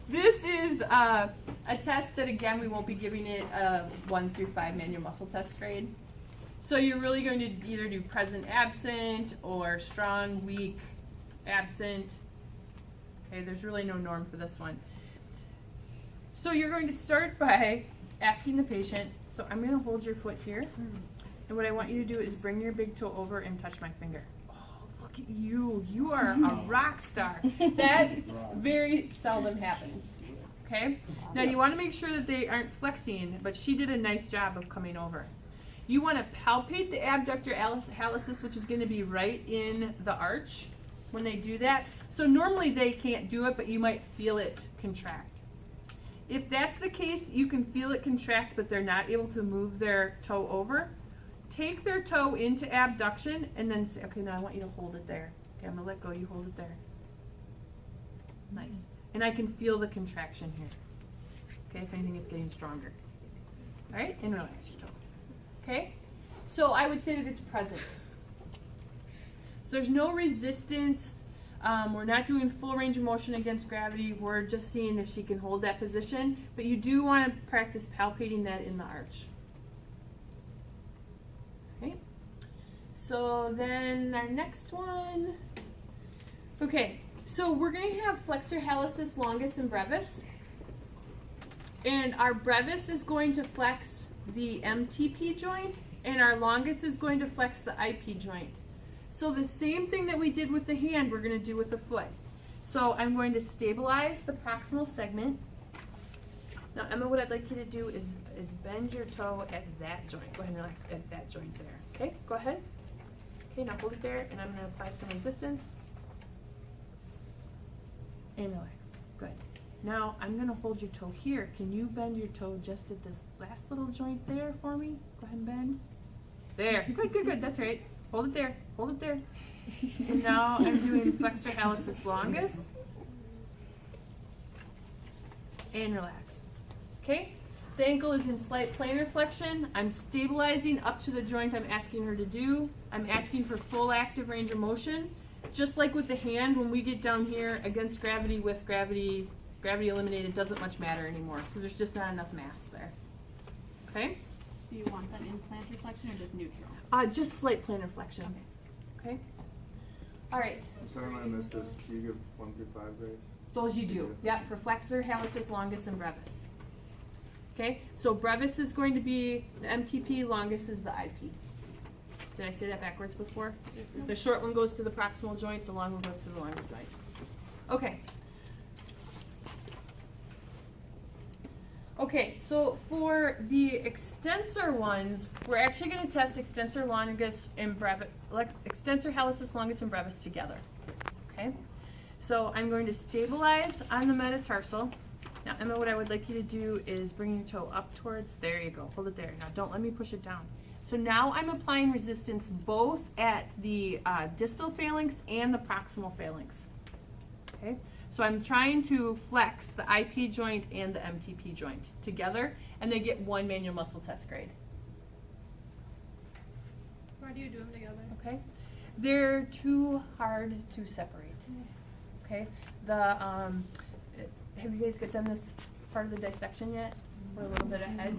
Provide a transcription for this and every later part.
This is a test that, again, we won't be giving it a 1 through 5 manual muscle test grade. So you're really going to either do present absent or strong, weak, absent. Okay, there's really no norm for this one. So you're going to start by asking the patient, so I'm going to hold your foot here, and what I want you to do is bring your big toe over and touch my finger. Oh, look at you. You are a rock star. That very seldom happens. Okay? Now you want to make sure that they aren't flexing, but she did a nice job of coming over. You want to palpate the abductor hallucis, which is going to be right in the arch when they do that. So normally they can't do it, but you might feel it contract. If that's the case, you can feel it contract, but they're not able to move their toe over. Take their toe into abduction and then say, okay, now I want you to hold it there. Okay, I'm going to let go. You hold it there. Nice. And I can feel the contraction here. Okay, if anything, it's getting stronger. All right, and relax your toe. Okay, so I would say that it's present. So there's no resistance. We're not doing full range of motion against gravity. We're just seeing if she can hold that position. But you do want to practice palpating that in the arch. Okay, so then our next one. Okay, so we're going to have flexor hallucis longus and brevis. And our brevis is going to flex the MTP joint, and our longus is going to flex the IP joint. So the same thing that we did with the hand, we're going to do with the foot. So I'm going to stabilize the proximal segment. Now, Emma, what I'd like you to do is bend your toe at that joint. Go ahead and relax at that joint there. Okay, go ahead. Okay, now hold it there, and I'm going to apply some resistance. And relax. Good. Now, I'm going to hold your toe here. Can you bend your toe just at this last little joint there for me? Go ahead and bend. There. Good, good, good. That's right. Hold it there. Hold it there. So now I'm doing flexor hallucis longus. And relax. Okay? The ankle is in slight plantar flexion. I'm stabilizing up to the joint I'm asking her to do. I'm asking for full active range of motion. Just like with the hand, when we get down here against gravity, with gravity, gravity eliminated, doesn't much matter anymore because there's just not enough mass there. Okay? So you want that in plantar flexion or just neutral? Just slight plantar flexion. Okay? All right. I'm sorry when I missed this. Do you give 1 through 5 grades? Those you do. Yeah, for flexor, hallucis, longus, and brevis. Okay? So brevis is going to be the MTP, longus is the IP. Did I say that backwards before? The short one goes to the proximal joint, the long one goes to the longus joint. Okay. Okay, so for the extensor ones, we're actually going to test extensor longus and brevis, extensor hallucis longus and brevis together. Okay, so I'm going to stabilize on the metatarsal. Now, Emma, what I would like you to do is bring your toe up towards. There you go. Hold it there. Now, don't let me push it down. So now I'm applying resistance both at the distal phalanx and the proximal phalanx. Okay. So I'm trying to flex the IP joint and the MTP joint together, and they get 1 manual muscle test grade. Why do you do them together? Okay, they're too hard to separate. Okay, have you guys done this part of the dissection yet? We're a little bit ahead.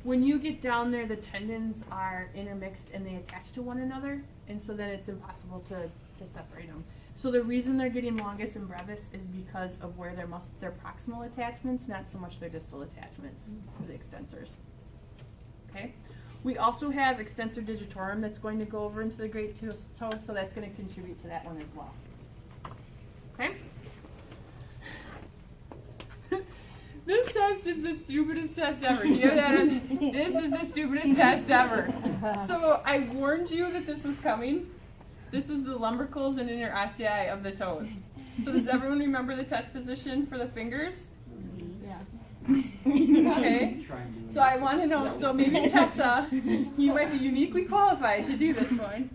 When you get down there, the tendons are intermixed and they attach to one another, and so then it's impossible to separate them. So the reason they're getting longus and brevis is because of where their proximal attachments, not so much their distal attachments for the extensors. Okay. We also have extensor digitorum that's going to go over into the great toe, so that's going to contribute to that one as well. Okay. This test is the stupidest test ever. You hear that? This is the stupidest test ever. So I warned you that this was coming. This is the lumbricals and interossei of the toes. So does everyone remember the test position for the fingers? Yeah. Okay. So I want to know, so maybe Tessa, you might be uniquely qualified to do this one.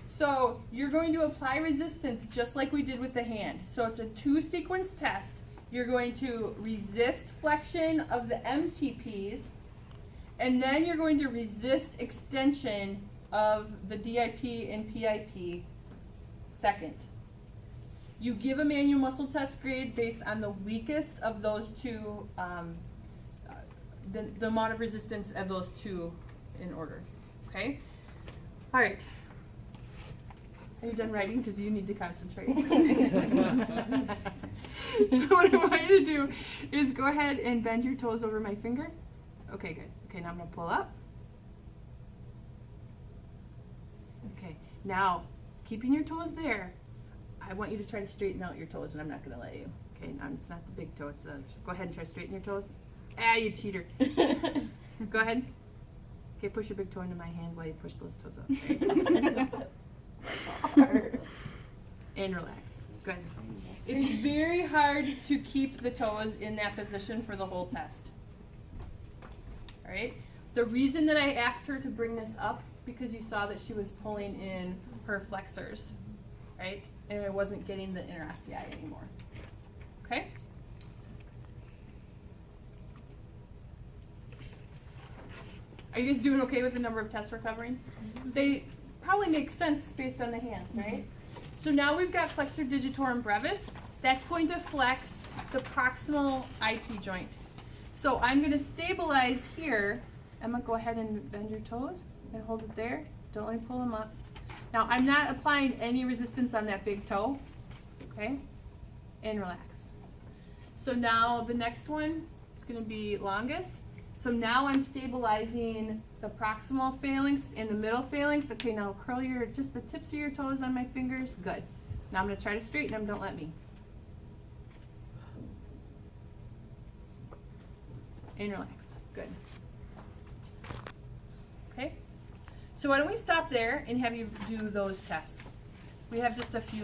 So you're going to apply resistance just like we did with the hand. So it's a 2-sequence test. You're going to resist flexion of the MTPs, and then you're going to resist extension of the DIP and PIP second. You give a manual muscle test grade based on the weakest of those two, the amount of resistance of those two in order. Okay? All right. Are you done writing? Because you need to concentrate. So what I want you to do is go ahead and bend your toes over my finger. Okay, good. Okay, now I'm going to pull up. Okay, now keeping your toes there, I want you to try to straighten out your toes, and I'm not going to let you. Okay, now it's not the big toe, it's the others. Go ahead and try to straighten your toes. Ah, you cheater. Go ahead. Okay, push your big toe into my hand while you push those toes up. Okay? And relax. Good. It's very hard to keep the toes in that position for the whole test. All right? The reason that I asked her to bring this up, because you saw that she was pulling in her flexors, right? And I wasn't getting the interosseous anymore. Okay? Are you guys doing okay with the number of tests we're covering? They probably make sense based on the hands, right? So now we've got flexor digitorum brevis. That's going to flex the proximal IP joint. So I'm going to stabilize here. Emma, go ahead and bend your toes and hold it there. Don't let me pull them up. Now I'm not applying any resistance on that big toe. Okay? And relax. So now the next one is going to be longus. So now I'm stabilizing the proximal phalanx and the middle phalanx. Okay, now curl just the tips of your toes on my fingers. Good. Now I'm going to try to straighten them. Don't let me. And relax. Good. Okay? So why don't we stop there and have you do those tests? We have just a few.